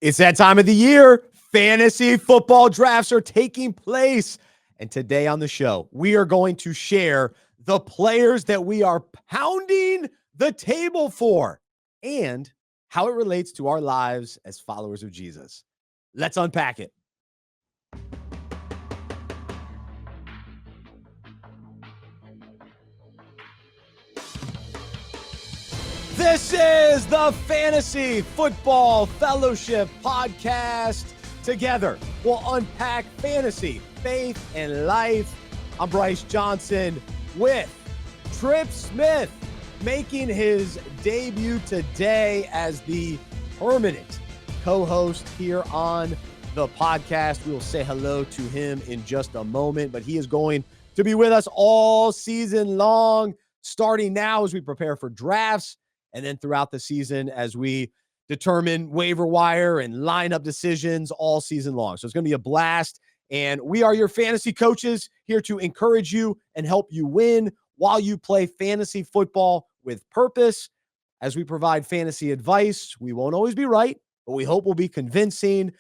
It's that time of the year. Fantasy football drafts are taking place. And today on the show, we are going to share the players that we are pounding the table for and how it relates to our lives as followers of Jesus. Let's unpack it. This is the Fantasy Football Fellowship Podcast. Together, we'll unpack fantasy, faith, and life. I'm Bryce Johnson with Tripp Smith making his debut today as the permanent co-host here on the podcast. We will say hello to him in just a moment, but he is going to be with us all season long, starting now as we prepare for drafts, and then throughout the season as we determine waiver wire and lineup decisions all season long. So it's going to be a blast. And we are your fantasy coaches here to encourage you and help you win while you play fantasy football with purpose. As we provide fantasy advice, we won't always be right, but we hope we'll be convincing.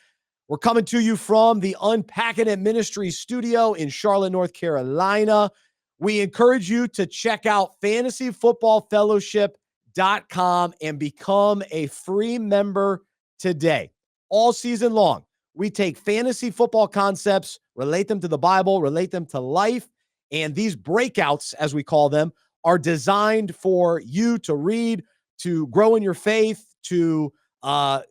We're coming to you from the Unpacking It Ministry studio in Charlotte, North Carolina. We encourage you to check out fantasyfootballfellowship.com and become a free member today. All season long, we take fantasy football concepts, relate them to the Bible, relate them to life, and these breakouts, as we call them, are designed for you to read, to grow in your faith, to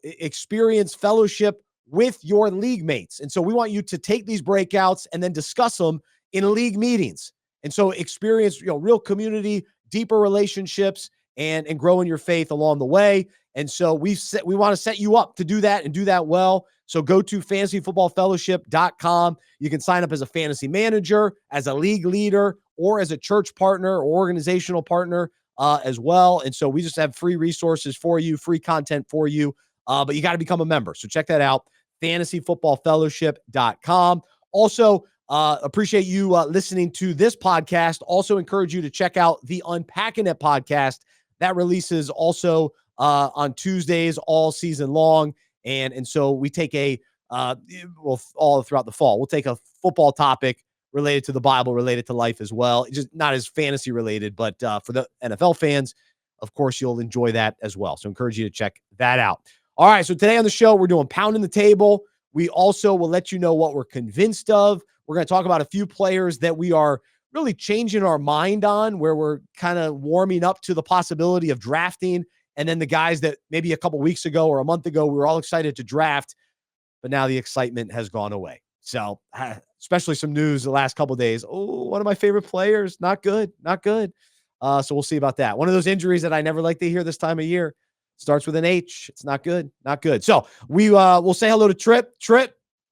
experience fellowship with your league mates. And so we want you to take these breakouts and then discuss them in league meetings. And so experience, real community, deeper relationships, and grow in your faith along the way. And so we want to set you up to do that and do that well. So go to fantasyfootballfellowship.com. You can sign up as a fantasy manager, as a league leader, or as a church partner or organizational partner as well. And so we just have free resources for you, free content for you, but you got to become a member. So check that out, fantasyfootballfellowship.com. Also, appreciate you listening to this podcast. Also encourage you to check out the Unpacking It podcast. That releases also on Tuesdays all season long. And so we take all throughout the fall, we'll take a football topic related to the Bible, related to life as well. It's just not as fantasy related, but for the NFL fans, of course, you'll enjoy that as well. So encourage you to check that out. All right. So today on the show, we're doing Pounding the Table. We also will let you know what we're convinced of. We're going to talk about a few players that we are really changing our mind on, where we're kind of warming up to the possibility of drafting. And then the guys that maybe a couple weeks ago or a month ago, we were all excited to draft, but now the excitement has gone away. So especially some news the last couple of days. Oh, one of my favorite players. Not good. So we'll see about that. One of those injuries that I never like to hear this time of year. Starts with an H. It's not good. So we'll say hello to Tripp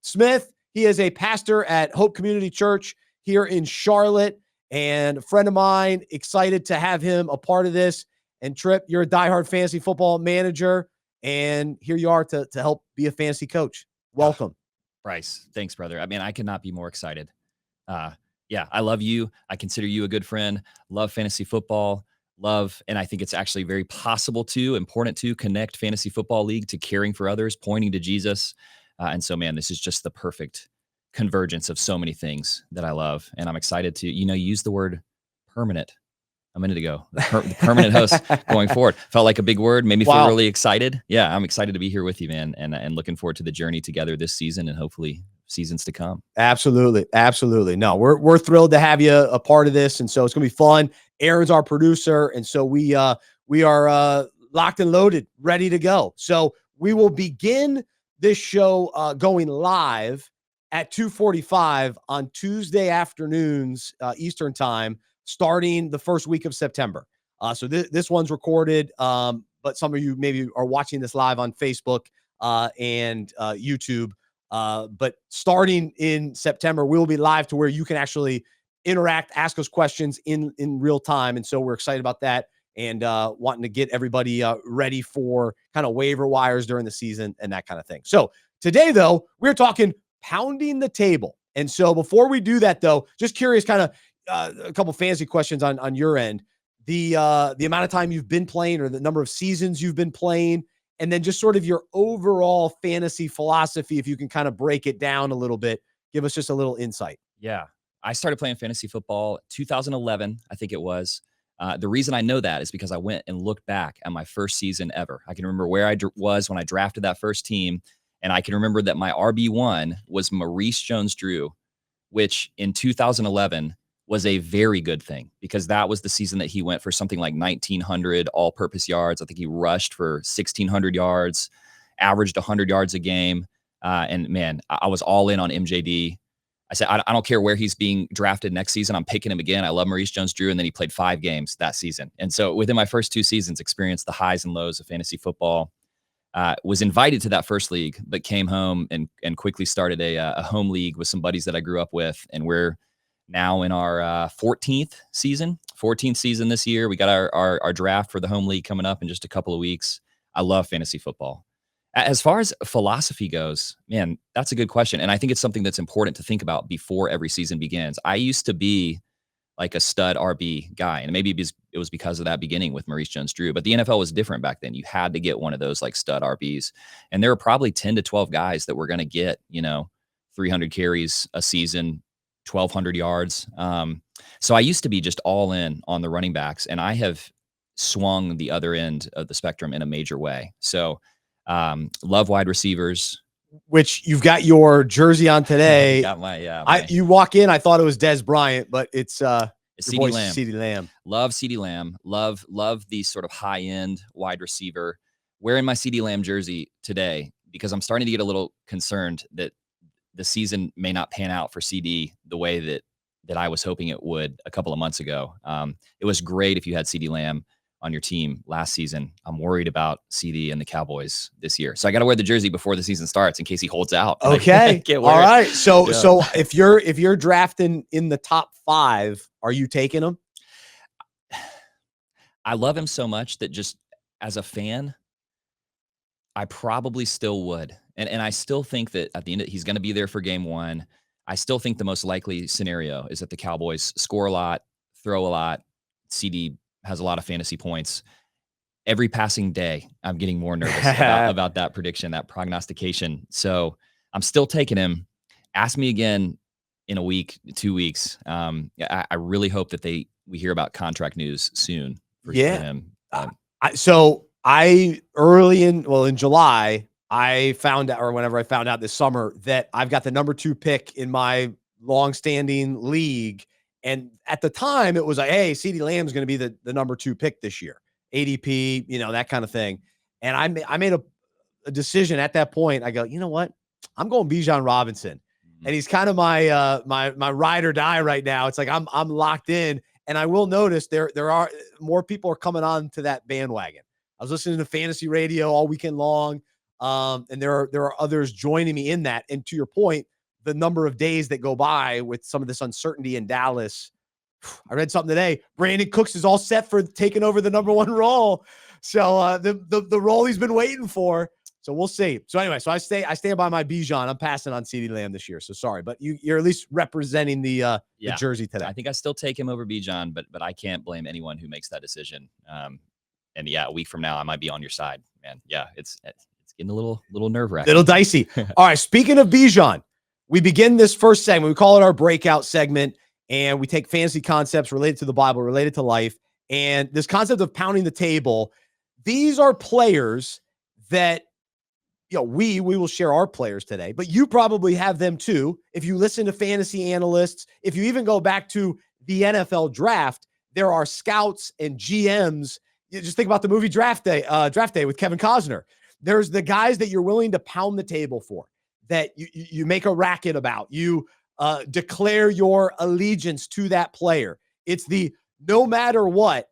Smith. He is a pastor at Hope Community Church here in Charlotte and a friend of mine. Excited to have him a part of this. And Tripp, you're a diehard fantasy football manager, and here you are to help be a fantasy coach. Welcome. Bryce, thanks, brother. I mean, I could not be more excited. Yeah, I love you. I consider you a good friend. Love fantasy football. And I think it's actually very important to connect fantasy football league to caring for others, pointing to Jesus. And so, man, this is just the perfect convergence of so many things that I love. And I'm excited to, use the word permanent a minute ago. The permanent host going forward. Felt like a big word, made me feel really excited. Yeah, I'm excited to be here with you, man. And looking forward to the journey together this season and hopefully seasons to come. Absolutely. No, we're thrilled to have you a part of this. And so it's going to be fun. Aaron's our producer. And so we are locked and loaded, ready to go. So we will begin this show going live at 2:45 on Tuesday afternoons, Eastern time, starting the first week of September. So this one's recorded, but some of you maybe are watching this live on Facebook and YouTube. But starting in September, we'll be live to where you can actually interact, ask us questions in real time. And so we're excited about that and wanting to get everybody ready for kind of waiver wires during the season and that kind of thing. So today, though, we're talking pounding the table. And so before we do that, though, just curious, kind of a couple fantasy questions on your end. The amount of time you've been playing or the number of seasons you've been playing, and then just sort of your overall fantasy philosophy, if you can kind of break it down a little bit. Give us just a little insight. Yeah. I started playing fantasy football 2011, I think it was. The reason I know that is because I went and looked back at my first season ever. I can remember where I was when I drafted that first team, and I can remember that my RB1 was Maurice Jones-Drew, which in 2011 was a very good thing because that was the season that he went for something like 1,900 all-purpose yards. I think he rushed for 1,600 yards, averaged 100 yards a game. And man, I was all in on MJD. I said, I don't care where he's being drafted next season. I'm picking him again. I love Maurice Jones-Drew. And then he played 5 games that season. And so within my first 2 seasons, experienced the highs and lows of fantasy football. Was invited to that first league, but came home and quickly started a home league with some buddies that I grew up with. And we're now in our 14th season this year. We got our draft for the home league coming up in just a couple of weeks. I love fantasy football. As far as philosophy goes, man, that's a good question. And I think it's something that's important to think about before every season begins. I used to be like a stud RB guy, and maybe it was because of that beginning with Maurice Jones-Drew, but the NFL was different back then. You had to get one of those like stud RBs. And there were probably 10 to 12 guys that were going to get, 300 carries a season, 1,200 yards. So I used to be just all in on the running backs, and I have swung the other end of the spectrum in a major way. So love wide receivers, which you've got your jersey on today. You walk in, I thought it was Dez Bryant, but it's CeeDee Lamb. Love CeeDee Lamb. Love the sort of high end wide receiver. Wearing my CeeDee Lamb jersey today because I'm starting to get a little concerned that the season may not pan out for CeeDee the way that I was hoping it would a couple of months ago. It was great if you had CeeDee Lamb on your team last season. I'm worried about CeeDee and the Cowboys this year. So I got to wear the jersey before the season starts in case he holds out. Okay. All right. So if you're drafting in the top 5, are you taking him? I love him so much that just as a fan, I probably still would. And I still think that at the end, he's going to be there for game 1. I still think the most likely scenario is that the Cowboys score a lot, throw a lot. CeeDee has a lot of fantasy points. Every passing day, I'm getting more nervous about that prediction, that prognostication. So I'm still taking him. Ask me again in a week, 2 weeks. I really hope that we hear about contract news soon for him. In July, I found out, or whenever I found out this summer, that I've got the number 2 pick in my long-standing league. And at the time, it was like, hey, CeeDee Lamb is going to be the number 2 pick this year, ADP, that kind of thing. And I made a decision at that point. I go, you know what? I'm going Bijan Robinson, and he's kind of my ride or die right now. It's like I'm locked in, and I will notice there are more people are coming on to that bandwagon. I was listening to fantasy radio all weekend long, and there are others joining me in that. And to your point, the number of days that go by with some of this uncertainty in Dallas. I read something today. Brandon Cooks is all set for taking over the number 1 role. So the role he's been waiting for. So we'll see. So anyway, I stand by my Bijan. I'm passing on CeeDee Lamb this year. So sorry, but you're at least representing the jersey today. I think I still take him over Bijan, but I can't blame anyone who makes that decision. And a week from now, I might be on your side, man. Yeah, it's getting a little nerve-wracking. Little dicey. All right, speaking of Bijan, we begin this first segment. We call it our breakout segment, and we take fantasy concepts related to the Bible, related to life, and this concept of pounding the table. These are players that, we will share our players today, but you probably have them too. If you listen to fantasy analysts, if you even go back to the NFL draft, there are scouts and GMs. You just think about the movie Draft Day with Kevin Costner. There's the guys that you're willing to pound the table for, that you make a racket about. You declare your allegiance to that player. It's the no matter what,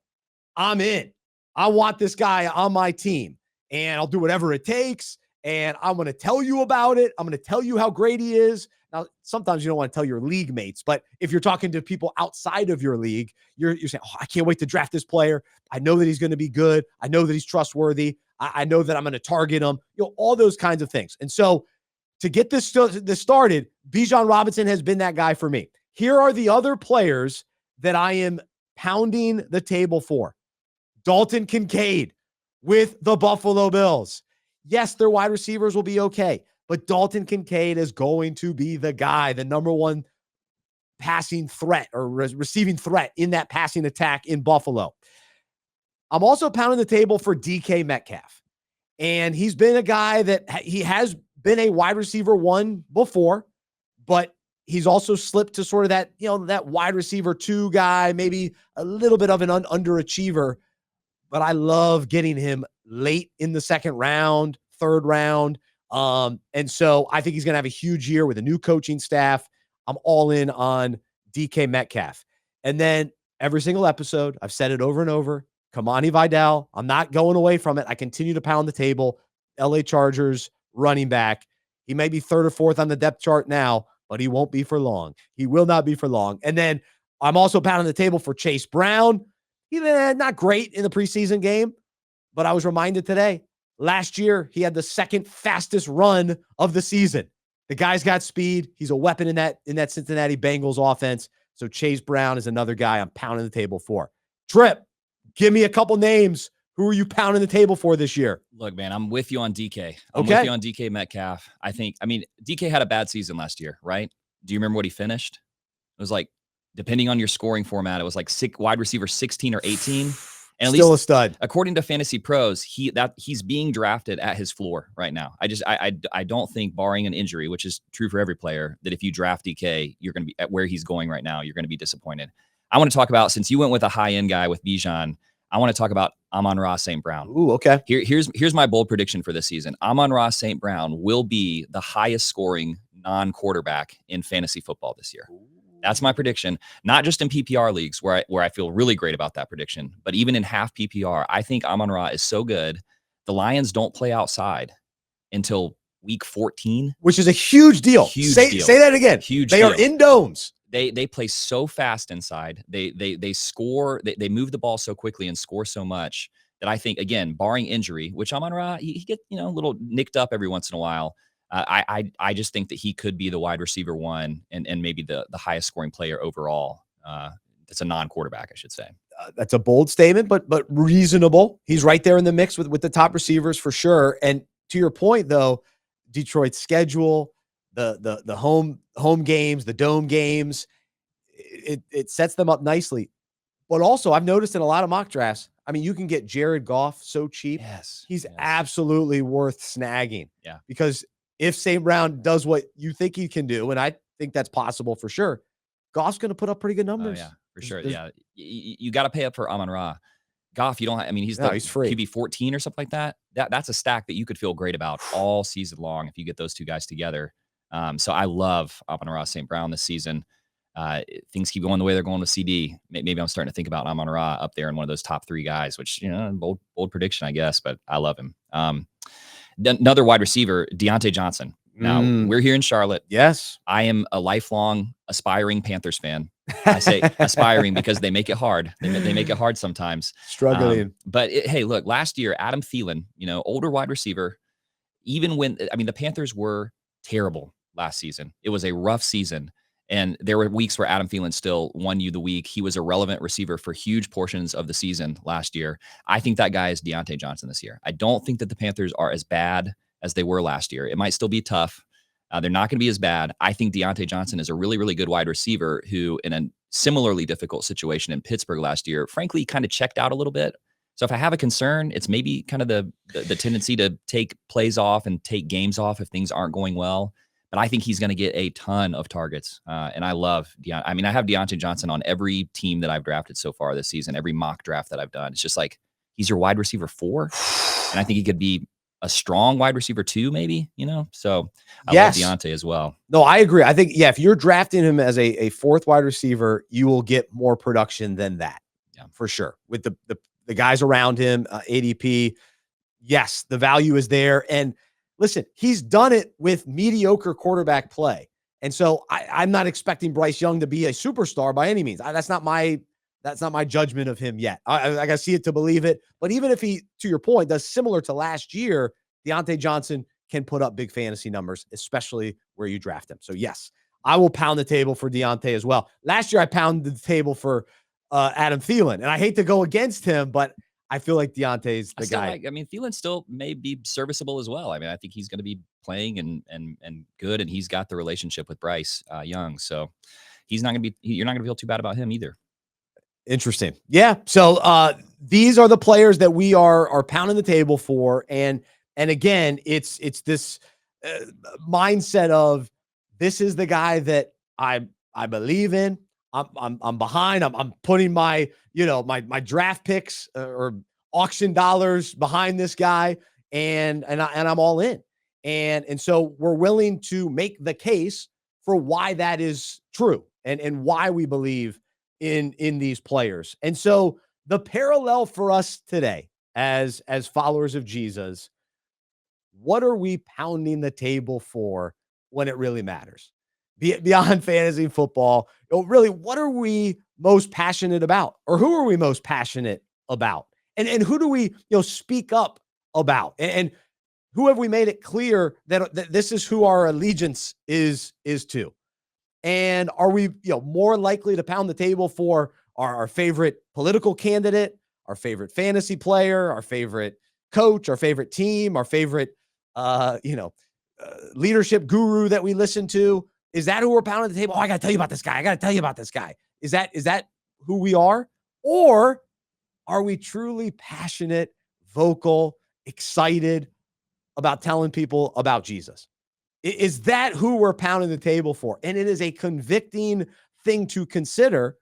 I'm in. I want this guy on my team, and I'll do whatever it takes, and I'm going to tell you about it. I'm going to tell you how great he is. Now, sometimes you don't want to tell your league mates, but if you're talking to people outside of your league, you're saying, I can't wait to draft this player. I know that he's going to be good. I know that he's trustworthy. I know that I'm going to target him, all those kinds of things. And so to get this started, Bijan Robinson has been that guy for me. Here are the other players that I am pounding the table for. Dalton Kincaid with the Buffalo Bills. Yes, their wide receivers will be okay, but Dalton Kincaid is going to be the guy, the number one passing threat or receiving threat in that passing attack in Buffalo. I'm also pounding the table for DK Metcalf. And he's been a guy that he has been a wide receiver one before, but he's also slipped to sort of that, that wide receiver two guy, maybe a little bit of an underachiever. But I love getting him late in the second round, third round. And so I think he's going to have a huge year with a new coaching staff. I'm all in on DK Metcalf. And then every single episode, I've said it over and over, Kimani Vidal. I'm not going away from it. I continue to pound the table. LA Chargers running back. He may be third or fourth on the depth chart now, but he won't be for long. He will not be for long. And then I'm also pounding the table for Chase Brown. He's not great in the preseason game, but I was reminded today, last year, he had the second fastest run of the season. The guy's got speed. He's a weapon in that Cincinnati Bengals offense. So Chase Brown is another guy I'm pounding the table for. Tripp, give me a couple names. Who are you pounding the table for this year? Look, man, I'm with you on DK. I'm with you on DK Metcalf. DK had a bad season last year, right? Do you remember what he finished? It was like, depending on your scoring format, it was like wide receiver 16 or 18. And at Still least, a stud. According to Fantasy Pros, he's being drafted at his floor right now. I don't think, barring an injury, which is true for every player, that if you draft DK, you're going to be at where he's going right now. You're going to be disappointed. I want to talk about, since you went with a high end guy with Bijan, I want to talk about Amon-Ra St. Brown. Ooh, okay. Here's my bold prediction for this season. Amon-Ra St. Brown will be the highest scoring non-quarterback in fantasy football this year. That's my prediction, not just in PPR leagues where I feel really great about that prediction, but even in half PPR. I think Amon-Ra is so good. The Lions don't play outside until week 14, which is a huge deal. Say that again. Huge. They are in domes. They play so fast inside. They score. They move the ball so quickly and score so much that I think, again, barring injury, which Amon-Ra, he gets a little nicked up every once in a while. I just think that he could be the wide receiver one and maybe the highest scoring player overall. That's a non-quarterback, I should say. That's a bold statement, but reasonable. He's right there in the mix with the top receivers for sure. And to your point, though, Detroit's schedule, the home games, the dome games, it sets them up nicely. But also, I've noticed in a lot of mock drafts, I mean, you can get Jared Goff so cheap. Yes, he's absolutely worth snagging. Yeah, because if St. Brown does what you think he can do, and I think that's possible for sure, Goff's going to put up pretty good numbers. Oh, yeah, for sure. Yeah, you got to pay up for Amon-Ra. Goff, you don't. He's free. QB 14 or something like that. That's a stack that you could feel great about all season long if you get those two guys together. So I love Amon-Ra St. Brown this season. Things keep going the way they're going with Ceedee. Maybe I'm starting to think about Amon-Ra up there in one of those top three guys, which, bold prediction, I guess, but I love him. Another wide receiver, Dionte Johnson. Now, we're here in Charlotte. Yes. I am a lifelong aspiring Panthers fan. I say aspiring because they make it hard. They make it hard sometimes. Struggling. But hey, look, last year, Adam Thielen, older wide receiver, even when, the Panthers were terrible last season. It was a rough season. And there were weeks where Adam Thielen still won you the week. He was a relevant receiver for huge portions of the season last year. I think that guy is Dionte Johnson this year. I don't think that the Panthers are as bad as they were last year. It might still be tough. They're not going to be as bad. I think Dionte Johnson is a really, really good wide receiver who, in a similarly difficult situation in Pittsburgh last year, frankly, kind of checked out a little bit. So if I have a concern, it's maybe kind of the tendency to take plays off and take games off if things aren't going well. But I think he's going to get a ton of targets. And I love Dionte. I have Dionte Johnson on every team that I've drafted so far this season, every mock draft that I've done. It's just like, he's your wide receiver 4. And I think he could be a strong wide receiver 2, maybe, So I love Dionte as well. No, I agree. I think, if you're drafting him as a fourth wide receiver, you will get more production than that. Yeah, for sure. With the guys around him, ADP, yes, the value is there. And listen, he's done it with mediocre quarterback play. And so I'm not expecting Bryce Young to be a superstar by any means. That's not my judgment of him yet. I got to see it to believe it. But even if he, to your point, does similar to last year, Dionte Johnson can put up big fantasy numbers, especially where you draft him. So yes, I will pound the table for Dionte as well. Last year, I pounded the table for Adam Thielen. And I hate to go against him, but I feel like Dionte's the guy. I mean, Thielen still may be serviceable as well. I mean, I think he's going to be playing and good, and he's got the relationship with Bryce Young, so he's not going to be. You're not going to feel too bad about him either. Interesting. Yeah. So these are the players that we are pounding the table for, and again, it's this mindset of this is the guy that I believe in. I'm behind. I'm putting my my draft picks or auction dollars behind this guy, and I'm all in. And so we're willing to make the case for why that is true and why we believe in these players. And so the parallel for us today as followers of Jesus, what are we pounding the table for when it really matters? Beyond fantasy football, really, what are we most passionate about? Or who are we most passionate about? And who do we speak up about? And who have we made it clear that this is who our allegiance is to? And are we more likely to pound the table for our favorite political candidate, our favorite fantasy player, our favorite coach, our favorite team, our favorite leadership guru that we listen to? Is that who we're pounding the table? Oh, I got to tell you about this guy. I got to tell you about this guy. Is that who we are? Or are we truly passionate, vocal, excited about telling people about Jesus? Is that who we're pounding the table for? And it is a convicting thing to consider.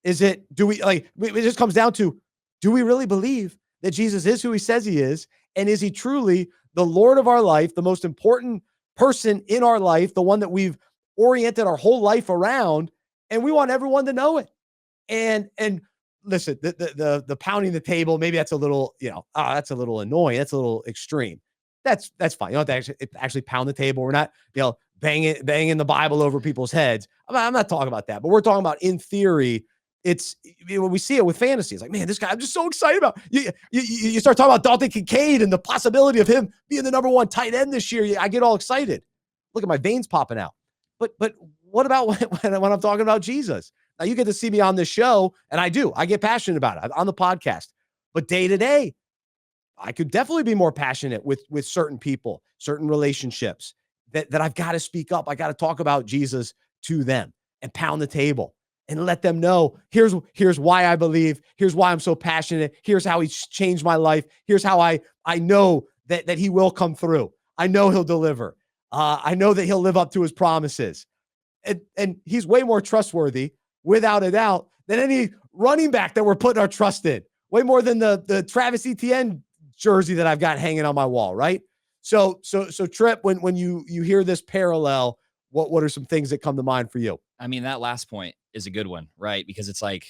It just comes down to, do we really believe that Jesus is who he says he is? And is he truly the Lord of our life, the most important person in our life, the one that we've oriented our whole life around? And we want everyone to know it. And listen, the pounding the table, maybe that's a little, that's a little annoying. That's a little extreme. That's fine. You don't have to actually pound the table. We're not, banging the Bible over people's heads. I'm not talking about that, but we're talking about, in theory, it's when we see it with fantasy. It's like, man, this guy, I'm just so excited about. You start talking about Dalton Kincaid and the possibility of him being the number one tight end this year. I get all excited. Look at my veins popping out. But what about when I'm talking about Jesus? Now you get to see me on this show, and I get passionate about it on the podcast. But day to day, I could definitely be more passionate with certain people, certain relationships that I've got to speak up. I got to talk about Jesus to them and pound the table and let them know, here's why I believe. Here's why I'm so passionate. Here's how he's changed my life. Here's how I know that he will come through. I know he'll deliver. I know that he'll live up to his promises. And he's way more trustworthy, without a doubt, than any running back that we're putting our trust in. Way more than the Travis Etienne jersey that I've got hanging on my wall, right? So Tripp, when you hear this parallel, what are some things that come to mind for you? I mean, that last point is a good one, right? Because it's like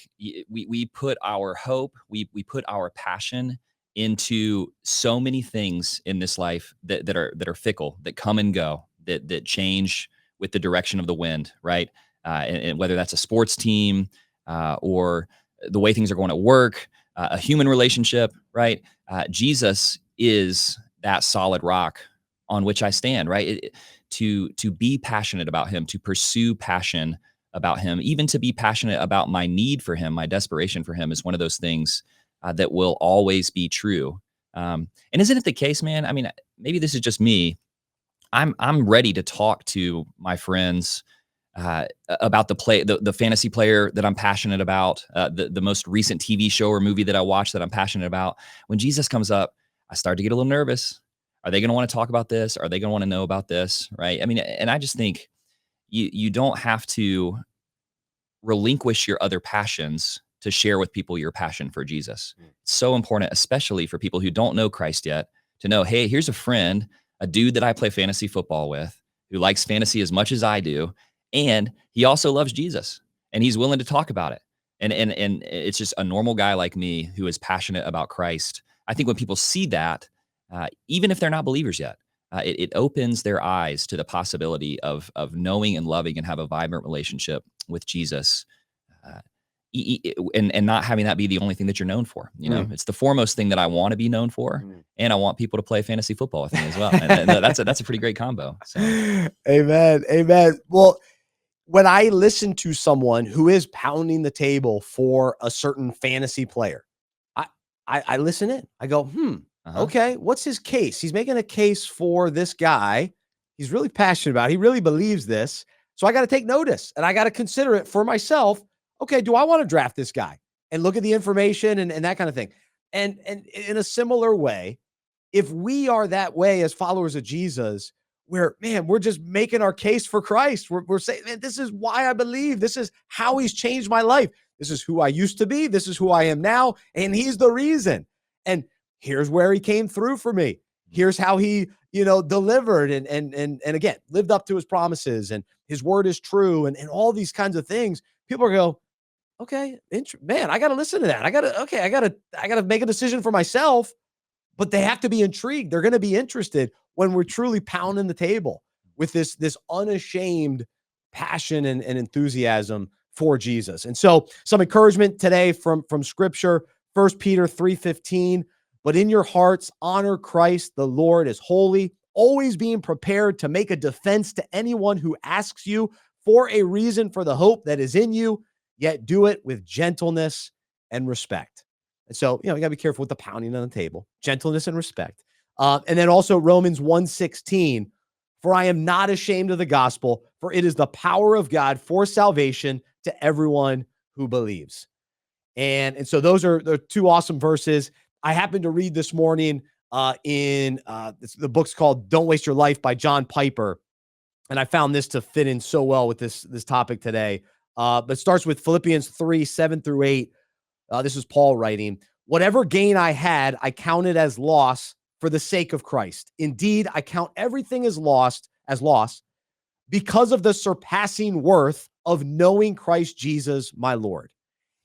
we put our hope, we put our passion into so many things in this life that are fickle, that come and go, that change with the direction of the wind, right? And whether that's a sports team or the way things are going at work, a human relationship, right? Jesus is that solid rock on which I stand, right? To be passionate about him, to pursue passion about him, even to be passionate about my need for him, my desperation for him, is one of those things that will always be true. And isn't it the case, man? I mean, maybe this is just me. I'm ready to talk to my friends about the fantasy player that I'm passionate about, the most recent TV show or movie that I watched that I'm passionate about. When Jesus comes up, I start to get a little nervous. Are they going to want to talk about this? Are they going to want to know about this? Right. I mean, and I just think you don't have to relinquish your other passions to share with people your passion for Jesus. It's so important, especially for people who don't know Christ yet, to know, hey, here's a friend, a dude that I play fantasy football with, who likes fantasy as much as I do. And he also loves Jesus, and he's willing to talk about it. And it's just a normal guy like me who is passionate about Christ. I think when people see that, even if they're not believers yet, it opens their eyes to the possibility of knowing and loving and have a vibrant relationship with Jesus, and not having that be the only thing that you're known for. It's the foremost thing that I want to be known for, and I want people to play fantasy football with me as well. And that's a pretty great combo. So. Amen. Well, when I listen to someone who is pounding the table for a certain fantasy player, I listen in. I go, Uh-huh. okay, what's his case? He's making a case for this guy. He's really passionate about it. He really believes this. So I got to take notice and I got to consider it for myself. Okay, do I want to draft this guy? And look at the information and that kind of thing. And in a similar way, if we are that way as followers of Jesus, where, man, we're just making our case for Christ. We're saying, man, this is why I believe. This is how he's changed my life. This is who I used to be. This is who I am now. And he's the reason. And here's where he came through for me. Here's how he, delivered and again, lived up to his promises, and his word is true, and all these kinds of things. People go, okay, man, I got to listen to that. I got to make a decision for myself. But they have to be intrigued. They're going to be interested when we're truly pounding the table with this unashamed passion and enthusiasm for Jesus. And so some encouragement today from Scripture, 1 Peter 3:15, but in your hearts, honor Christ, the Lord is holy, always being prepared to make a defense to anyone who asks you for a reason for the hope that is in you, yet do it with gentleness and respect. And so, you got to be careful with the pounding on the table, gentleness and respect. And then also Romans 1:16, for I am not ashamed of the gospel, for it is the power of God for salvation to everyone who believes. And so those are the two awesome verses. I happened to read this morning in the book's called Don't Waste Your Life by John Piper. And I found this to fit in so well with this topic today. But it starts with Philippians 3:7-8. This is Paul writing, whatever gain I had, I counted as loss for the sake of Christ. Indeed, I count everything as loss because of the surpassing worth of knowing Christ Jesus, my Lord.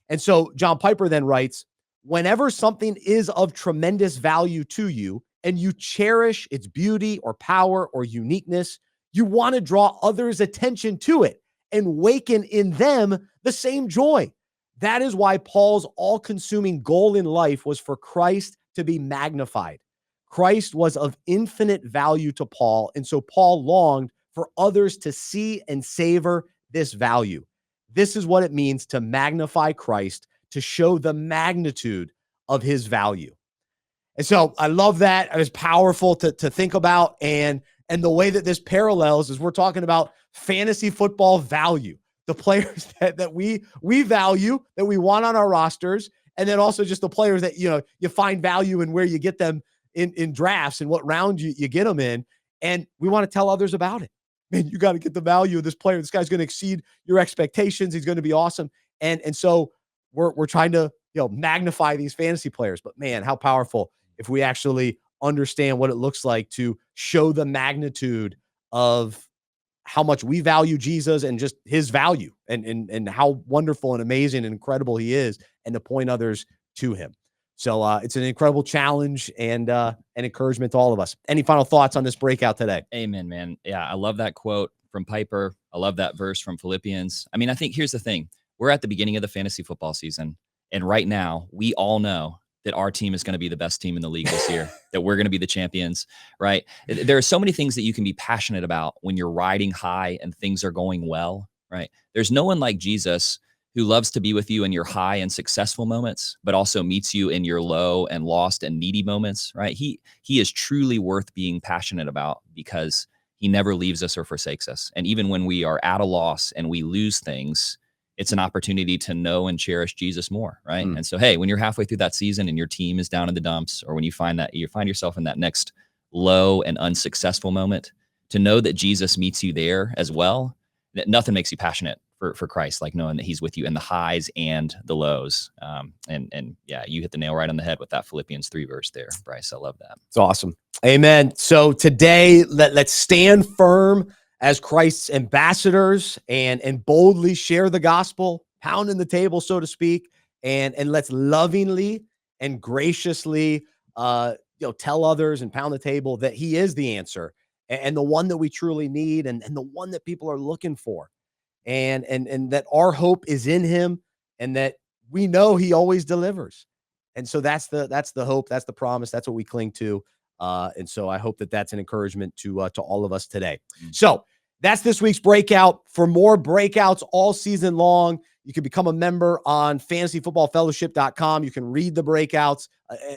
And so John Piper then writes, whenever something is of tremendous value to you and you cherish its beauty or power or uniqueness, you want to draw others' attention to it and waken in them the same joy. That is why Paul's all-consuming goal in life was for Christ to be magnified. Christ was of infinite value to Paul, and so Paul longed for others to see and savor this value. This is what it means to magnify Christ, to show the magnitude of his value. And so I love that. It was powerful to think about, and the way that this parallels is we're talking about fantasy football value. The players that we value, that we want on our rosters, and then also just the players that you find value in where you get them in drafts and what round you get them in, and we want to tell others about it. Man, you got to get the value of this player. This guy's going to exceed your expectations. He's going to be awesome, and so we're trying to magnify these fantasy players. But man, how powerful if we actually understand what it looks like to show the magnitude of how much we value Jesus and just his value and how wonderful and amazing and incredible he is, and to point others to him. So it's an incredible challenge and an encouragement to all of us. Any final thoughts on this breakout today? Amen, man. Yeah, I love that quote from Piper. I love that verse from Philippians. I mean, I think here's the thing. We're at the beginning of the fantasy football season, and right now we all know that our team is going to be the best team in the league this year, that we're going to be the champions, right? There are so many things that you can be passionate about when you're riding high and things are going well, right? There's no one like Jesus who loves to be with you in your high and successful moments, but also meets you in your low and lost and needy moments, right? He is truly worth being passionate about because he never leaves us or forsakes us. And even when we are at a loss and we lose things, it's an opportunity to know and cherish Jesus more, right? And so, hey, when you're halfway through that season and your team is down in the dumps, or when you find yourself in that next low and unsuccessful moment, to know that Jesus meets you there as well, that nothing makes you passionate for Christ like knowing that he's with you in the highs and the lows. And yeah, you hit the nail right on the head with that Philippians 3 verse there, Bryce. I love that. It's awesome. Amen. So today, let's stand firm as Christ's ambassadors and boldly share the gospel, pounding the table, so to speak, and let's lovingly and graciously tell others and pound the table that he is the answer and the one that we truly need and the one that people are looking for. And that our hope is in him and that we know he always delivers. And so that's the hope, that's the promise, that's what we cling to. And so I hope that that's an encouragement to all of us today. So that's this week's breakout. For more breakouts all season long, You can become a member on fantasyfootballfellowship.com. You can read the breakouts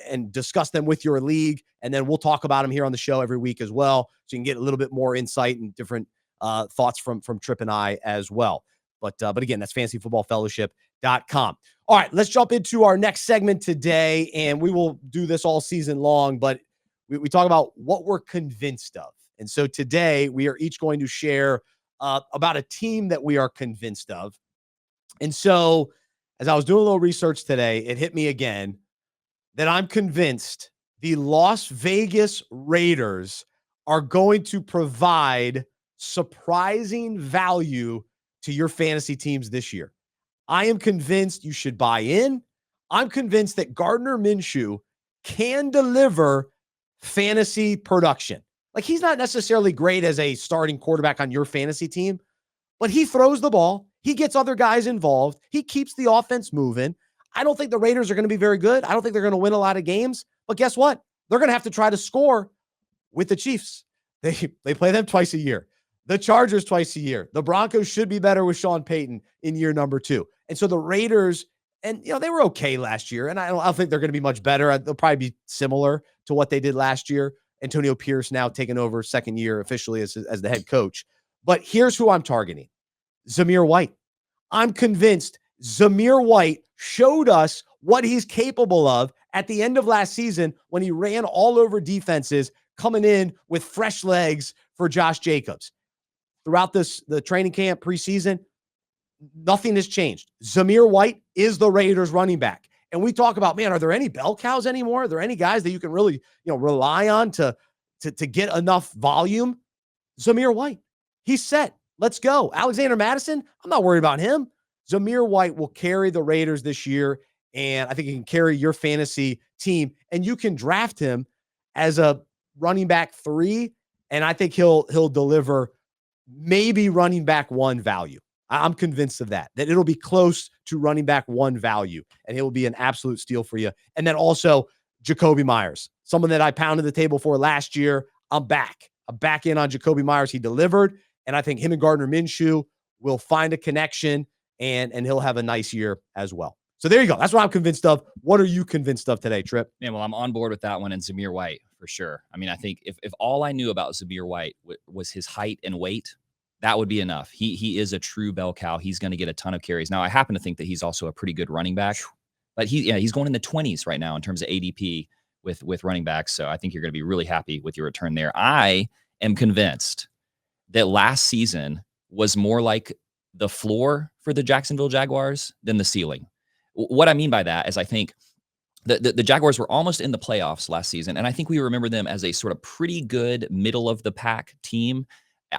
and discuss them with your league. And then we'll talk about them here on the show every week as well. So you can get a little bit more insight and different thoughts from Tripp and I as well. But again, that's fantasyfootballfellowship.com. All right, let's jump into our next segment today. And we will do this all season long, but we talk about what we're convinced of. And so today we are each going to share about a team that we are convinced of. And so as I was doing a little research today, it hit me again that I'm convinced the Las Vegas Raiders are going to provide surprising value to your fantasy teams this year. I am convinced you should buy in. I'm convinced that Gardner Minshew can deliver fantasy production. Like, he's not necessarily great as a starting quarterback on your fantasy team, but he throws the ball. He gets other guys involved. He keeps the offense moving. I don't think the Raiders are going to be very good. I don't think they're going to win a lot of games. But guess what? They're going to have to try to score with the Chiefs. They play them twice a year. The Chargers twice a year. The Broncos should be better with Sean Payton in year number 2. And so the Raiders, and they were okay last year, and I don't think they're going to be much better. They'll probably be similar to what they did last year. Antonio Pierce now taking over second year officially as the head coach. But here's who I'm targeting. Zamir White. I'm convinced Zamir White showed us what he's capable of at the end of last season when he ran all over defenses, coming in with fresh legs for Josh Jacobs. Throughout the training camp preseason, nothing has changed. Zamir White is the Raiders running back. And we talk about, man, are there any bell cows anymore? Are there any guys that you can really, rely on to get enough volume? Zamir White, he's set. Let's go. Alexander Mattison, I'm not worried about him. Zamir White will carry the Raiders this year, and I think he can carry your fantasy team, and you can draft him as a running back 3, and I think he'll deliver maybe running back 1 value. I'm convinced of that it'll be close to running back 1 value, and it will be an absolute steal for you. And then also Jakobi Meyers, someone that I pounded the table for last year. I'm back in on Jakobi Meyers. He delivered. And I think him and Gardner Minshew will find a connection, and he'll have a nice year as well. So there you go. That's what I'm convinced of. What are you convinced of today, Tripp? Man, well, I'm on board with that one, and Zamir White for sure. I mean, I think if all I knew about Zamir White was his height and weight, that would be enough. He is a true bell cow. He's going to get a ton of carries. Now, I happen to think that he's also a pretty good running back, but he's going in the 20s right now in terms of ADP with running backs. So I think you're going to be really happy with your return there. I am convinced that last season was more like the floor for the Jacksonville Jaguars than the ceiling. What I mean by that is I think the Jaguars were almost in the playoffs last season, and I think we remember them as a sort of pretty good middle-of-the-pack team.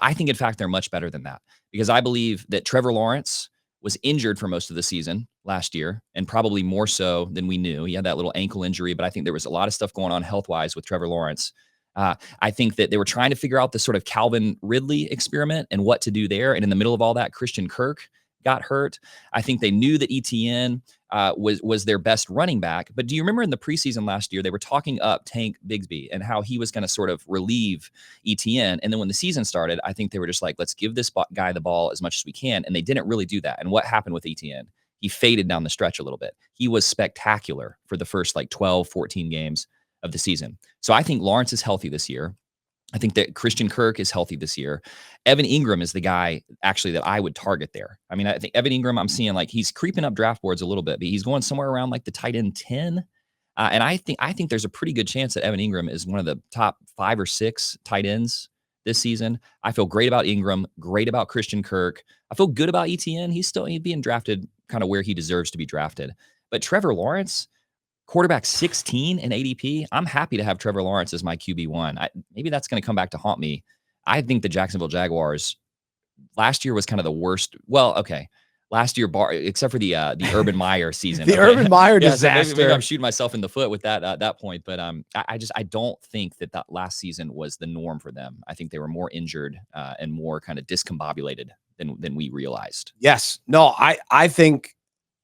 I think, in fact, they're much better than that because I believe that Trevor Lawrence was injured for most of the season last year, and probably more so than we knew. He had that little ankle injury, but I think there was a lot of stuff going on health-wise with Trevor Lawrence. I think that they were trying to figure out the sort of Calvin Ridley experiment and what to do there. And in the middle of all that, Christian Kirk got hurt. I think they knew that Etienne was their best running back. But do you remember in the preseason last year, they were talking up Tank Bigsby and how he was going to sort of relieve Etienne. And then when the season started, I think they were just like, let's give this guy the ball as much as we can. And they didn't really do that. And what happened with Etienne? He faded down the stretch a little bit. He was spectacular for the first 12, 14 games of the season. So I think Lawrence is healthy this year. I think that Christian Kirk is healthy this year. Evan Engram is the guy actually that I would target there. I mean, I think Evan Engram, I'm seeing he's creeping up draft boards a little bit, but he's going somewhere around the tight end 10. And I think there's a pretty good chance that Evan Engram is one of the top 5 or 6 tight ends this season. I feel great about Engram, great about Christian Kirk. I feel good about Etienne. He's being drafted kind of where he deserves to be drafted. But Trevor Lawrence, quarterback 16 in ADP. I'm happy to have Trevor Lawrence as my QB1. Maybe that's going to come back to haunt me. I think the Jacksonville Jaguars last year was kind of the worst. Well, okay. Last year, except for the Urban Meyer season. The Urban Meyer disaster. So maybe I'm shooting myself in the foot with that point. But I don't think that last season was the norm for them. I think they were more injured and more kind of discombobulated than we realized. Yes. No, I think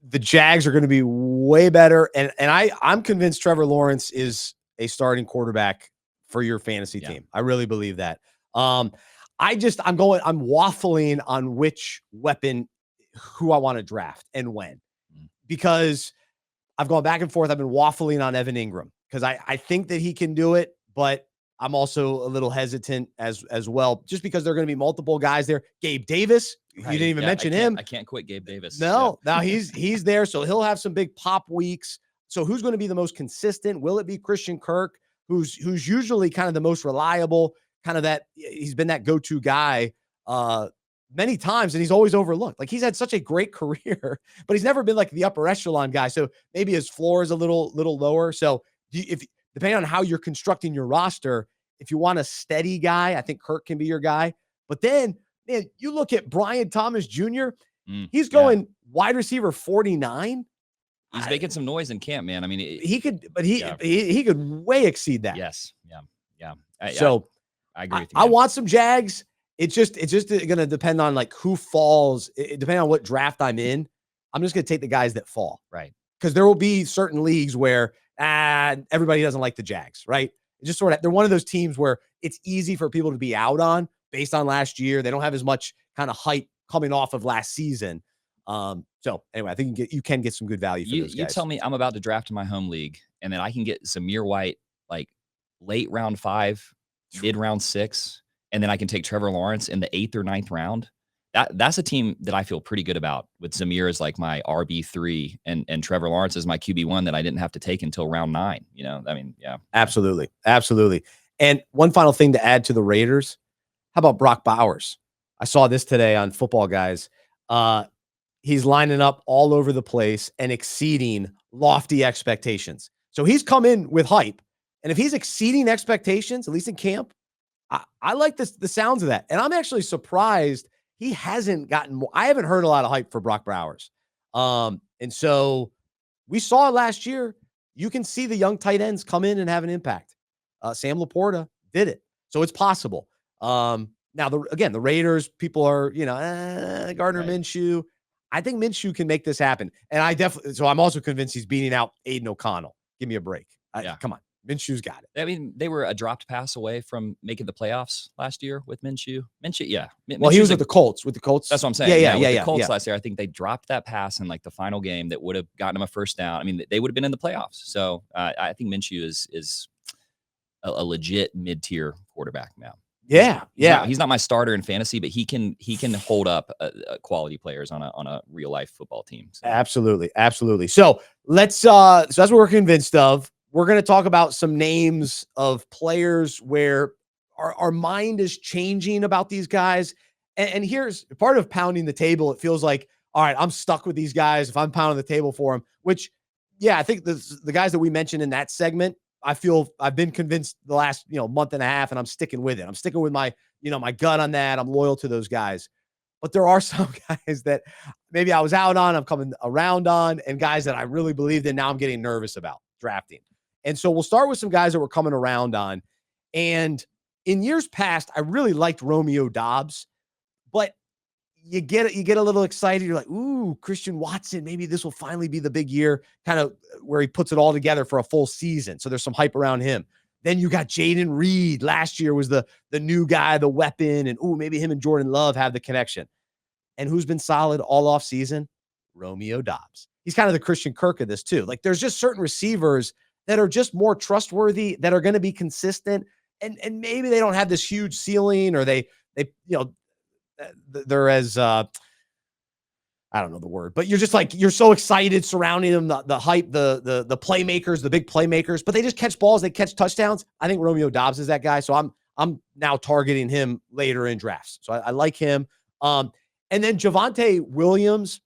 the Jags are going to be way better. And I'm convinced Trevor Lawrence is a starting quarterback for your fantasy team. I really believe that. I'm waffling on which weapon, who I want to draft and when, because I've gone back and forth. I've been waffling on Evan Engram because I think that he can do it, but I'm also a little hesitant as well, just because there are going to be multiple guys there. Gabe Davis, you didn't even mention him. I can't quit Gabe Davis. No, now he's there, so he'll have some big pop weeks. So who's going to be the most consistent? Will it be Christian Kirk, who's usually kind of the most reliable, kind of that he's been that go-to guy many times, and he's always overlooked. Like, he's had such a great career, but he's never been like the upper echelon guy. So maybe his floor is a little lower. So if depending on how you're constructing your roster, if you want a steady guy, I think Kirk can be your guy. But then, man, you look at Brian Thomas Jr., he's going wide receiver 49. He's making some noise in camp, man. I mean, he could way exceed that. Yes. Yeah. I agree with you. I want some Jags. It's just going to depend on like who falls. Depending on what draft I'm in, I'm just going to take the guys that fall. Right. Because there will be certain leagues where everybody doesn't like the Jags, right? It's just sort of, they're one of those teams where it's easy for people to be out on based on last year. They don't have as much kind of hype coming off of last season. So anyway, I think you can get some good value for those guys. You tell me I'm about to draft in my home league, and then I can get Zamir White like late round 5, mid round 6, and then I can take Trevor Lawrence in the 8th or 9th round. That's a team that I feel pretty good about, with Zamir as like my RB3 and Trevor Lawrence as my QB1 that I didn't have to take until round 9. You know, I mean, yeah. Absolutely. And one final thing to add to the Raiders. How about Brock Bowers? I saw this today on Football Guys. He's lining up all over the place and exceeding lofty expectations. So he's come in with hype. And if he's exceeding expectations, at least in camp, I like the sounds of that. And I'm actually surprised he hasn't gotten more. I haven't heard a lot of hype for Brock Bowers. And so we saw last year, you can see the young tight ends come in and have an impact. Sam Laporta did it. So it's possible. Now, the Raiders, people are, Gardner, right. Minshew. I think Minshew can make this happen. And I'm also convinced he's beating out Aiden O'Connell. Give me a break. Come on. Minshew's got it. I mean, they were a dropped pass away from making the playoffs last year with Minshew. Yeah. Well, he was with the Colts. With the Colts. That's what I'm saying. Yeah. The Colts last year, I think they dropped that pass in like the final game that would have gotten them a first down. I mean, they would have been in the playoffs. So I think Minshew is a legit mid-tier quarterback now. Yeah. He's not my starter in fantasy, but he can hold up quality players on a real life football team. So. Absolutely. So so that's what we're convinced of. We're going to talk about some names of players where our mind is changing about these guys. And here's part of pounding the table. It feels like, all right, I'm stuck with these guys if I'm pounding the table for them, which, I think the guys that we mentioned in that segment, I feel I've been convinced the last, month and a half, and I'm sticking with it. I'm sticking with my, my gut on that. I'm loyal to those guys. But there are some guys that maybe I was out on, I'm coming around on, and guys that I really believed in, now I'm getting nervous about drafting. And so we'll start with some guys that we're coming around on. And in years past, I really liked Romeo Dobbs, but you get a little excited. You're like, ooh, Christian Watson, maybe this will finally be the big year, kind of where he puts it all together for a full season. So there's some hype around him. Then you got Jaden Reed. Last year was the new guy, the weapon, and ooh, maybe him and Jordan Love have the connection. And who's been solid all off season? Romeo Dobbs. He's kind of the Christian Kirk of this too. Like, there's just certain receivers that are just more trustworthy, that are going to be consistent, and maybe they don't have this huge ceiling, or they're as I don't know the word, but you're just like, you're so excited surrounding them, the hype, the playmakers, the big playmakers, but they just catch balls, they catch touchdowns. I think Romeo Dobbs is that guy. So I'm now targeting him later in drafts. So I like him. And then Javonte Williams,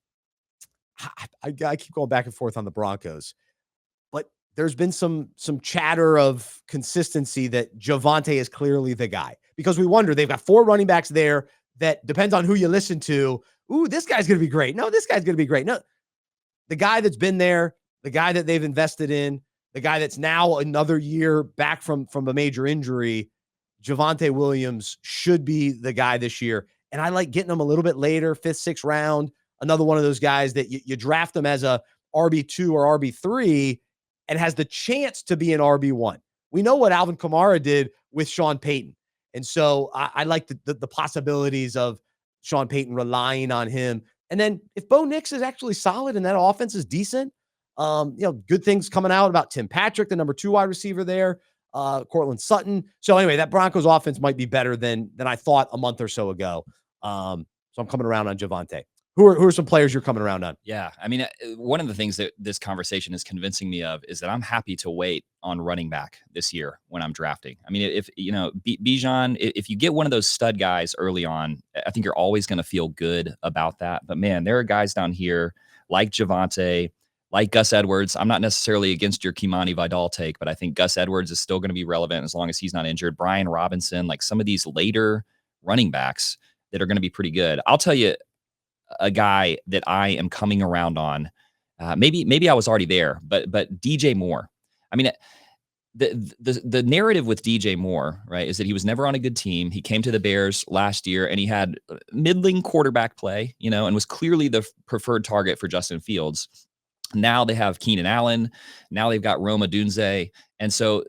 I keep going back and forth on the Broncos, but there's been some chatter of consistency that Javonte is clearly the guy, because we wonder, they've got 4 running backs there that depends on who you listen to. Ooh, this guy's going to be great. No, this guy's going to be great. No, the guy that's been there, the guy that they've invested in, the guy that's now another year back from a major injury, Javonte Williams should be the guy this year. And I like getting him a little bit later, 5th, 6th round. Another one of those guys that you draft him as a RB2 or RB3 and has the chance to be an RB1. We know what Alvin Kamara did with Sean Payton. And so I like the possibilities of Sean Payton relying on him And then if Bo Nix is actually solid and that offense is decent, good things coming out about Tim Patrick, the number 2 wide receiver there, Cortland Sutton. So anyway, that Broncos offense might be better than I thought a month or so ago. So I'm coming around on Javonte. Who are some players you're coming around on? Yeah. I mean, one of the things that this conversation is convincing me of is that I'm happy to wait on running back this year when I'm drafting. I mean, if Bijan, if you get one of those stud guys early on, I think you're always going to feel good about that. But man, there are guys down here like Javonte, like Gus Edwards. I'm not necessarily against your Kimani Vidal take, but I think Gus Edwards is still going to be relevant as long as he's not injured. Brian Robinson, like some of these later running backs that are going to be pretty good. I'll tell you a guy that I am coming around on. Maybe I was already there, but DJ Moore. I mean, the narrative with DJ Moore, right, is that he was never on a good team. He came to the Bears last year and he had middling quarterback play, and was clearly the preferred target for Justin Fields. Now they have Keenan Allen. Now they've got Rome Odunze. And so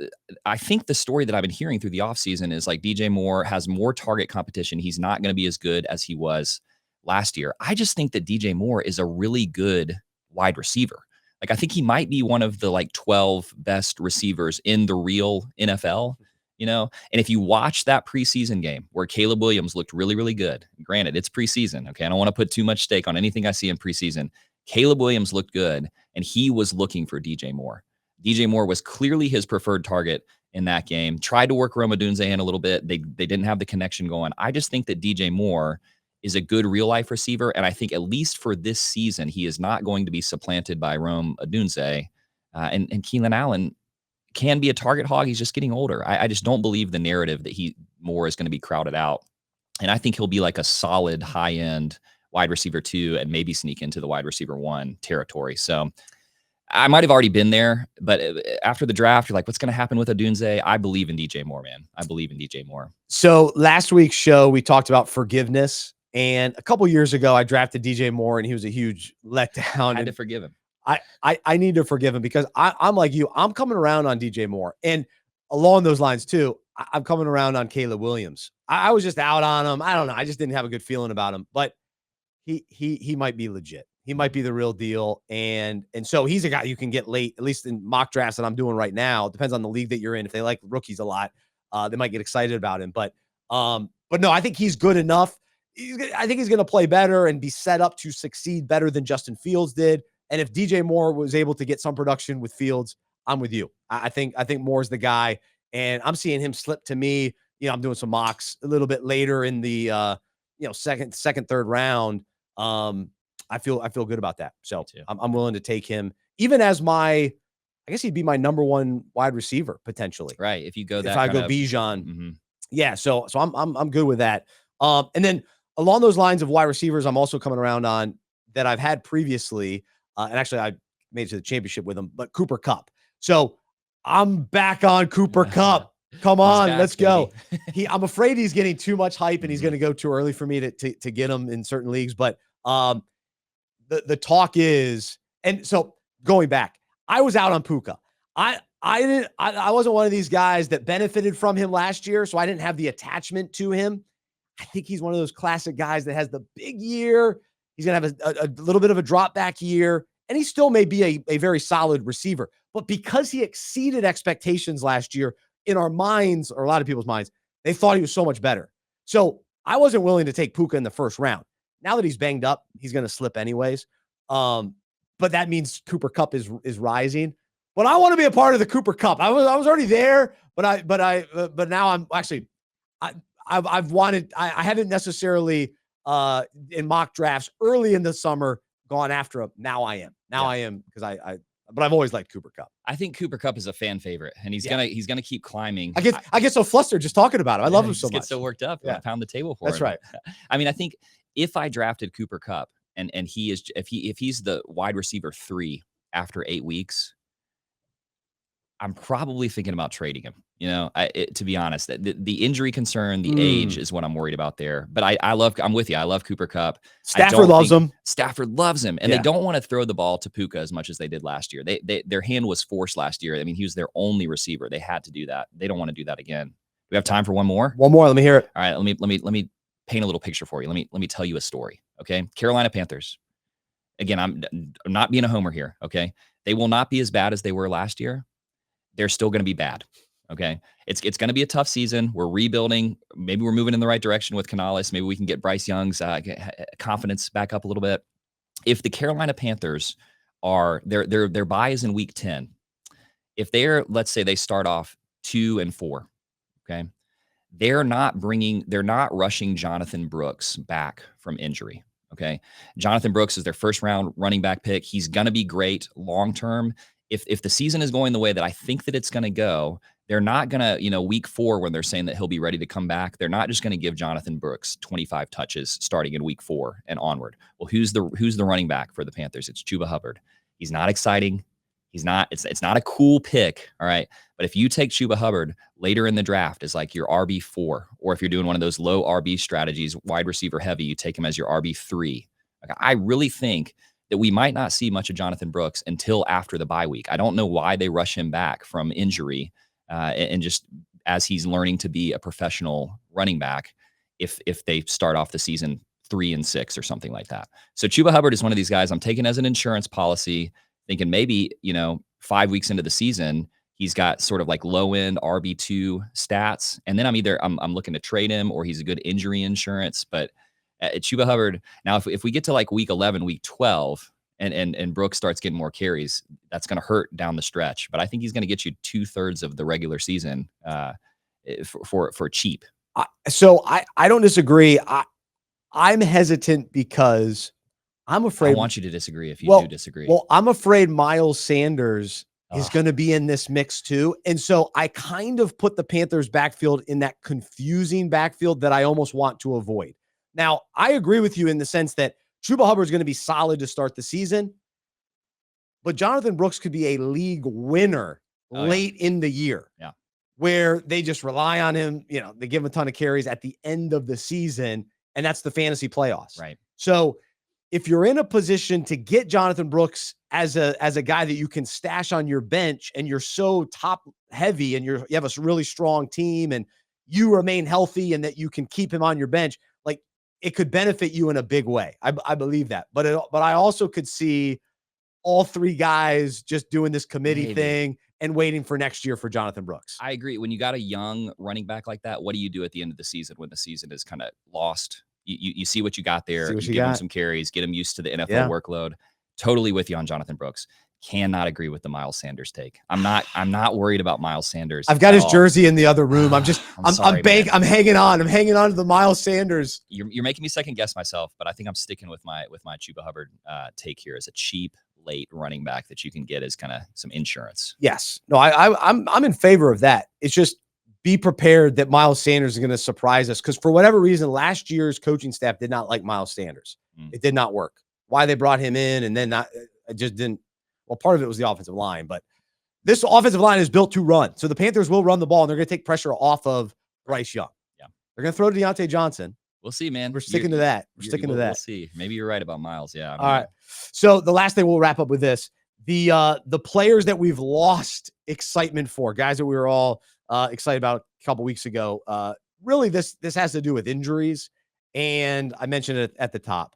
I think the story that I've been hearing through the offseason is like DJ Moore has more target competition. He's not going to be as good as he was last year. I just think that DJ Moore is a really good wide receiver. Like, I think he might be one of the 12 best receivers in the real NFL, and if you watch that preseason game where Caleb Williams looked really, really good, granted it's preseason. Okay. I don't want to put too much stake on anything I see in preseason. Caleb Williams looked good and he was looking for DJ Moore. DJ Moore was clearly his preferred target in that game. Tried to work Rome Odunze in a little bit. They didn't have the connection going. I just think that DJ Moore is a good real life receiver. And I think at least for this season, he is not going to be supplanted by Rome Odunze. And Keenan Allen can be a target hog. He's just getting older. I just don't believe the narrative that Moore is going to be crowded out. And I think he'll be like a solid high end wide receiver 2 and maybe sneak into the wide receiver 1 territory. So I might have already been there, but after the draft, you're like, what's going to happen with Odunze? I believe in DJ Moore, man. I believe in DJ Moore. So last week's show, we talked about forgiveness. And a couple years ago, I drafted DJ Moore and he was a huge letdown. I had to forgive him. I need to forgive him because I'm like you. I'm coming around on DJ Moore. And along those lines, too, I'm coming around on Caleb Williams. I was just out on him. I don't know. I just didn't have a good feeling about him. But he might be legit. He might be the real deal. And so he's a guy you can get late, at least in mock drafts that I'm doing right now. It depends on the league that you're in. If they like rookies a lot, they might get excited about him. But no, I think he's good enough. I think he's going to play better and be set up to succeed better than Justin Fields did. And if DJ Moore was able to get some production with Fields, I'm with you. I think Moore's the guy, and I'm seeing him slip to me. I'm doing some mocks a little bit later in the second, third round. I feel good about that. So I'm willing to take him even as I guess he'd be my number 1 wide receiver potentially. Right. If you go that, if I go Bijan, yeah. So I'm good with that. And then along those lines of wide receivers, I'm also coming around on that I've had previously. And actually I made it to the championship with him, but Cooper Kupp. So I'm back on Cooper Kupp. Come on, let's go. I'm afraid he's getting too much hype and he's going to go too early for me to get him in certain leagues. But the talk is, and so going back, I was out on Puka. I wasn't one of these guys that benefited from him last year, so I didn't have the attachment to him. I think he's one of those classic guys that has the big year. He's going to have a little bit of a drop back year, and he still may be a very solid receiver. But because he exceeded expectations last year, in our minds, or a lot of people's minds, they thought he was so much better. So I wasn't willing to take Puka in the first round. Now that he's banged up, he's going to slip anyways. But that means Cooper Kupp is rising. But I want to be a part of the Cooper Kupp. I was already there, but now I'm actually I haven't necessarily in mock drafts early in the summer gone after him. Now I am. I am because but I've always liked Cooper Kupp. I think Cooper Kupp is a fan favorite, and he's gonna keep climbing. I get so flustered just talking about him. I love him so much. Get so worked up. Yeah. Pound the table for That's him. right. I mean, I think if I drafted Cooper Kupp and he is if he's the wide receiver 3 after 8 weeks, I'm probably thinking about trading him. To be honest, the injury concern, the age is what I'm worried about there. But I'm with you. I love Cooper Kupp. Stafford loves him. Stafford loves him. And they don't want to throw the ball to Puka as much as they did last year. Their hand was forced last year. I mean, he was their only receiver. They had to do that. They don't want to do that again. Do we have time for one more? One more. Let me hear it. All right. Let me paint a little picture for you. Let me tell you a story. Okay. Carolina Panthers. Again, I'm not being a homer here. Okay. They will not be as bad as they were last year. They're still going to be bad. Okay. It's going to be a tough season. We're rebuilding. Maybe we're moving in the right direction with Canales. Maybe we can get Bryce Young's confidence back up a little bit. If the Carolina Panthers are their bye is in week 10. If let's say they start off 2-4, okay, they're not rushing Jonathan Brooks back from injury. Okay. Jonathan Brooks is their first round running back pick. He's going to be great long-term. If the season is going the way that I think that it's going to go, they're not going to, week 4, when they're saying that he'll be ready to come back, they're not just going to give Jonathan Brooks 25 touches starting in week 4 and onward. Well, who's the running back for the Panthers? It's Chuba Hubbard. He's not exciting. He's not, it's not a cool pick. All right. But if you take Chuba Hubbard later in the draft as like your RB4, or if you're doing one of those low RB strategies, wide receiver heavy, you take him as your RB3. Like, I really think that we might not see much of Jonathan Brooks until after the bye week. I don't know why they rush him back from injury and just as he's learning to be a professional running back, if they start off the season 3-6 or something like that. So Chuba Hubbard is one of these guys I'm taking as an insurance policy, thinking maybe, 5 weeks into the season, he's got sort of like low end RB2 stats. And then I'm looking to trade him, or he's a good injury insurance. But Chuba Hubbard, now if we get to like week 11, week 12, and Brooks starts getting more carries, that's going to hurt down the stretch. But I think he's going to get you 2/3 of the regular season for cheap. So I don't disagree. I'm hesitant because I'm afraid. I want you to disagree if you do disagree. Well, I'm afraid Miles Sanders is going to be in this mix too. And so I kind of put the Panthers backfield in that confusing backfield that I almost want to avoid. Now, I agree with you in the sense that Chuba Hubbard is going to be solid to start the season, but Jonathan Brooks could be a league winner late in the year. Yeah. Where they just rely on him. They give him a ton of carries at the end of the season, and that's the fantasy playoffs. Right. So if you're in a position to get Jonathan Brooks as a guy that you can stash on your bench, and you're so top heavy, and you have a really strong team, and you remain healthy, and that you can keep him on your bench, like, it could benefit you in a big way. I believe that. But I also could see all 3 guys just doing this committee thing and waiting for next year for Jonathan Brooks. I agree. When you got a young running back like that, what do you do at the end of the season when the season is kind of lost? You see what you got there. You give him some carries, get him used to the NFL workload. Totally with you on Jonathan Brooks. Cannot agree with the Miles Sanders take. I'm not worried about Miles Sanders. I've got his jersey in the other room. I'm hanging on. I'm hanging on to the Miles Sanders. You're making me second guess myself, but I think I'm sticking with my Chuba Hubbard take here as a cheap late running back that you can get as kind of some insurance. Yes. No, I'm in favor of that. It's just, be prepared that Miles Sanders is going to surprise us, because for whatever reason, last year's coaching staff did not like Miles Sanders. It did not work. Why they brought him in and then not, it just didn't. Well, part of it was the offensive line, but this offensive line is built to run. So the Panthers will run the ball, and they're going to take pressure off of Bryce Young. Yeah. They're going to throw to Dionte Johnson. We'll see, man. We're sticking to that. We'll see. Maybe you're right about Miles. Yeah. All right. So the last thing, we'll wrap up with this. The players that we've lost excitement for, guys that we were all excited about a couple weeks ago. Really, this has to do with injuries, and I mentioned it at the top: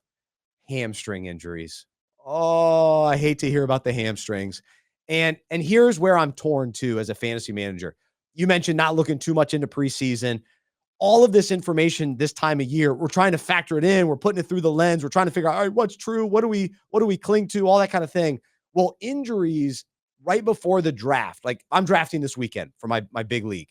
hamstring injuries. Oh, I hate to hear about the hamstrings. And here's where I'm torn too as a fantasy manager. You mentioned not looking too much into preseason. All of this information this time of year, we're trying to factor it in. We're putting it through the lens. We're trying to figure out, all right, what's true? What do we cling to? All that kind of thing. Well, injuries right before the draft. Like, I'm drafting this weekend for my big league.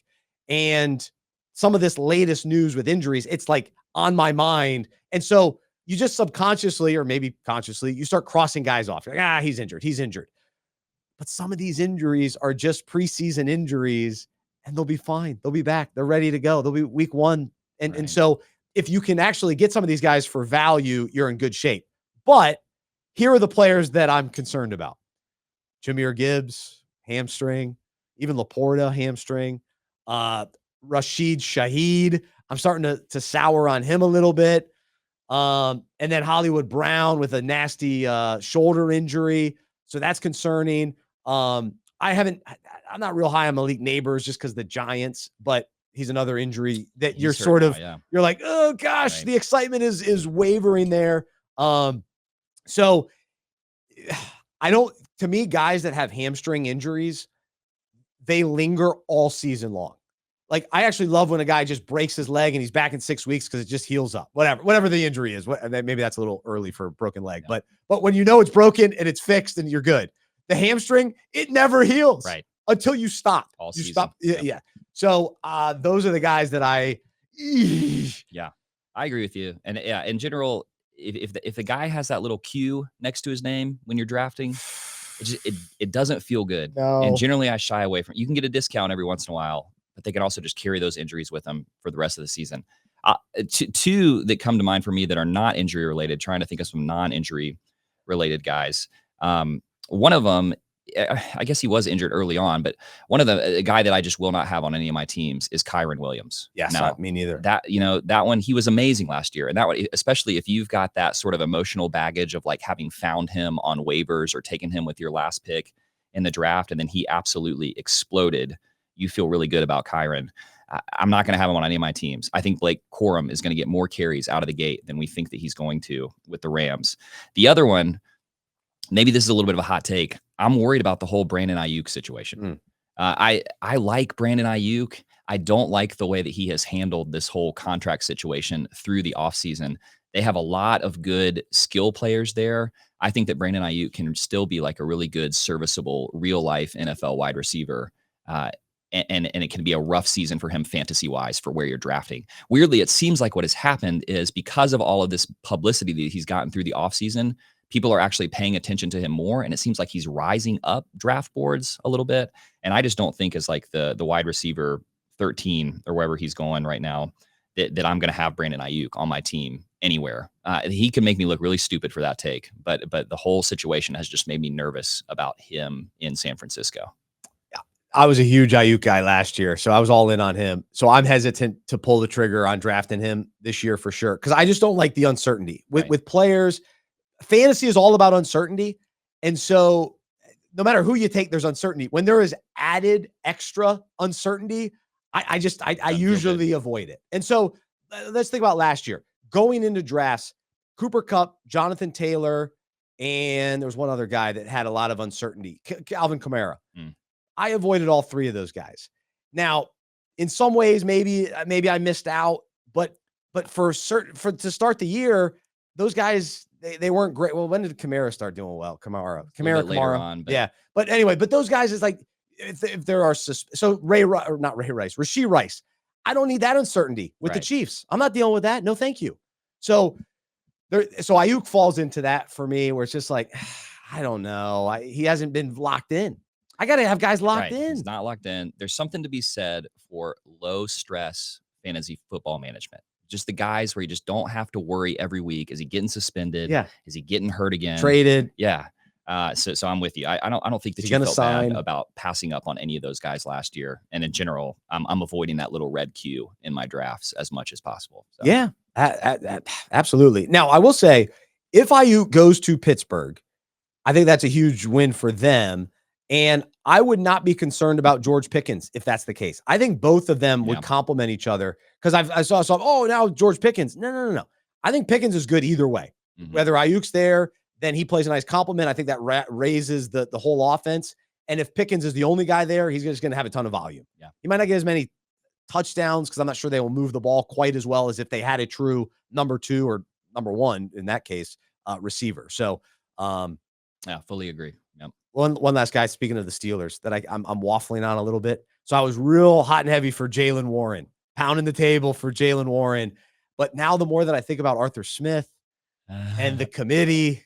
And some of this latest news with injuries, it's like on my mind. And so you just subconsciously, or maybe consciously, you start crossing guys off. You're like, he's injured. But some of these injuries are just preseason injuries, and they'll be fine. They'll be back. They're ready to go. They'll be week 1. And so if you can actually get some of these guys for value, you're in good shape. But here are the players that I'm concerned about. Jahmyr Gibbs, hamstring. Even Laporta, hamstring. Rashid Shaheed, I'm starting to sour on him a little bit. And then Hollywood Brown with a nasty shoulder injury. So that's concerning. I'm not real high on Malik Neighbors just because the Giants, but he's another injury that you're like, oh gosh, the excitement is wavering there. So to me, guys that have hamstring injuries, they linger all season long. Like, I actually love when a guy just breaks his leg and he's back in 6 weeks because it just heals up. Whatever the injury is. Maybe that's a little early for a broken leg, but when you know it's broken and it's fixed and you're good. The hamstring, it never heals until you stop. All you season. stop. Yeah. So those are the guys that I agree with you. And in general, if the guy has that little Q next to his name when you're drafting, it doesn't feel good. No. And generally I shy away from it. You can get a discount every once in a while, but they can also just carry those injuries with them for the rest of the season. Two that come to mind for me that are not injury related, trying to think of some non-injury related guys. One of them, I guess he was injured early on, but a guy that I just will not have on any of my teams is Kyren Williams. Yes, me neither. That one, he was amazing last year. And that one, especially if you've got that sort of emotional baggage of like having found him on waivers or taken him with your last pick in the draft, and then he absolutely exploded, you feel really good about Kyren. I'm not going to have him on any of my teams. I think Blake Corum is going to get more carries out of the gate than we think that he's going to with the Rams. The other one, maybe this is a little bit of a hot take. I'm worried about the whole Brandon Aiyuk situation. I like Brandon Aiyuk. I don't like the way that he has handled this whole contract situation through the offseason. They have a lot of good skill players there. I think that Brandon Aiyuk can still be like a really good, serviceable, real-life NFL wide receiver. And it can be a rough season for him fantasy-wise for where you're drafting. Weirdly, it seems like what has happened is because of all of this publicity that he's gotten through the offseason, people are actually paying attention to him more, and it seems like he's rising up draft boards a little bit. And I just don't think as like the wide receiver 13 or wherever he's going right now that I'm going to have Brandon Aiyuk on my team anywhere. He can make me look really stupid for that take, but the whole situation has just made me nervous about him in San Francisco. I was a huge Aiyuk guy last year, so I was all in on him. So I'm hesitant to pull the trigger on drafting him this year for sure, because I just don't like the uncertainty with players. Fantasy is all about uncertainty, and so no matter who you take, there's uncertainty. When there is added extra uncertainty, I usually avoid it. And so let's think about last year. Going into drafts, Cooper Kupp, Jonathan Taylor, and there was one other guy that had a lot of uncertainty, Alvin Kamara. I avoided all three of those guys. Now, in some ways, maybe I missed out, but to start the year, those guys they weren't great. Well, when did Kamara start doing well? Kamara later on, but yeah. But anyway, but those guys is like if there are Rashee Rice. I don't need that uncertainty with the Chiefs. I'm not dealing with that. No, thank you. So Aiyuk falls into that for me, where it's just like I don't know. He hasn't been locked in. I got to have guys locked in. He's not locked in. There's something to be said for low stress fantasy football management. Just the guys where you just don't have to worry every week. Is he getting suspended? Yeah. Is he getting hurt again? Traded? Yeah. So I'm with you. I don't think that you felt bad about passing up on any of those guys last year. And in general, I'm avoiding that little red Q in my drafts as much as possible. So. Yeah, absolutely. Now I will say, if Aiyuk goes to Pittsburgh, I think that's a huge win for them. And I would not be concerned about George Pickens if that's the case. I think both of them would complement each other, because I saw some, now George Pickens. No. I think Pickens is good either way. Whether Ayuk's there, then he plays a nice compliment. I think that raises the whole offense. And if Pickens is the only guy there, he's just going to have a ton of volume. Yeah. He might not get as many touchdowns because I'm not sure they will move the ball quite as well as if they had a true number 2 or number 1, in that case, receiver. So, fully agree. Yep. One last guy, speaking of the Steelers, that I'm waffling on a little bit. So I was real hot and heavy for Jalen Warren, pounding the table for Jalen Warren. But now the more that I think about Arthur Smith and the committee,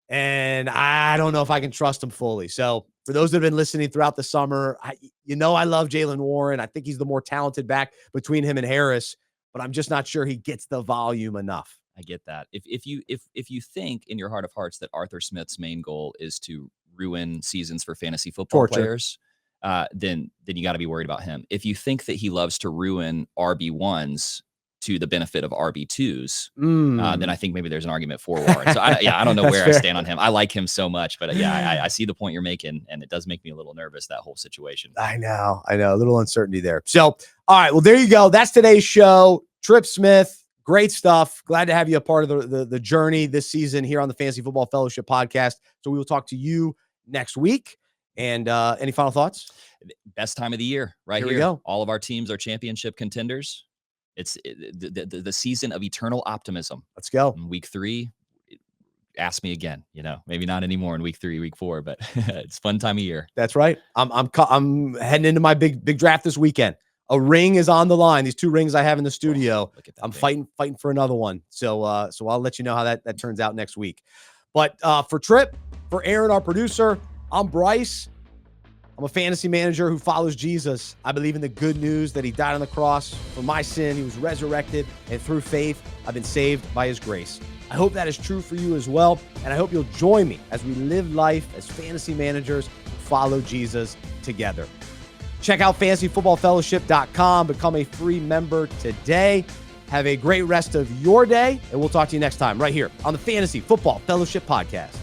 and I don't know if I can trust him fully. So for those that have been listening throughout the summer, I love Jalen Warren. I think he's the more talented back between him and Harris, but I'm just not sure he gets the volume enough. I get that. If you think in your heart of hearts that Arthur Smith's main goal is to ruin seasons for fantasy football players, then you got to be worried about him. If you think that he loves to ruin RB1s to the benefit of RB2s, then I think maybe there's an argument for Warren. So I don't know where I stand on him. I like him so much, but I see the point you're making, and it does make me a little nervous, that whole situation. I know, a little uncertainty there. So, all right, well, there you go. That's today's show. Tripp Smith, great stuff. Glad to have you a part of the journey this season here on the Fantasy Football Fellowship podcast. So we will talk to you next week. And any final thoughts? Best time of the year, right here. We go. All of our teams are championship contenders. It's the season of eternal optimism. Let's go. In week 3, ask me again. Maybe not anymore in week 3, week 4, but it's fun time of year. That's right. I'm heading into my big draft this weekend. A ring is on the line. These 2 rings I have in the studio. Look at that I'm thing. fighting for another one. So I'll let you know how that turns out next week. But for Tripp, for Aaron, our producer, I'm Bryce. I'm a fantasy manager who follows Jesus. I believe in the good news that he died on the cross for my sin. He was resurrected, and through faith, I've been saved by his grace. I hope that is true for you as well, and I hope you'll join me as we live life as fantasy managers who follow Jesus together. Check out fantasyfootballfellowship.com. Become a free member today. Have a great rest of your day, and we'll talk to you next time right here on the Fantasy Football Fellowship Podcast.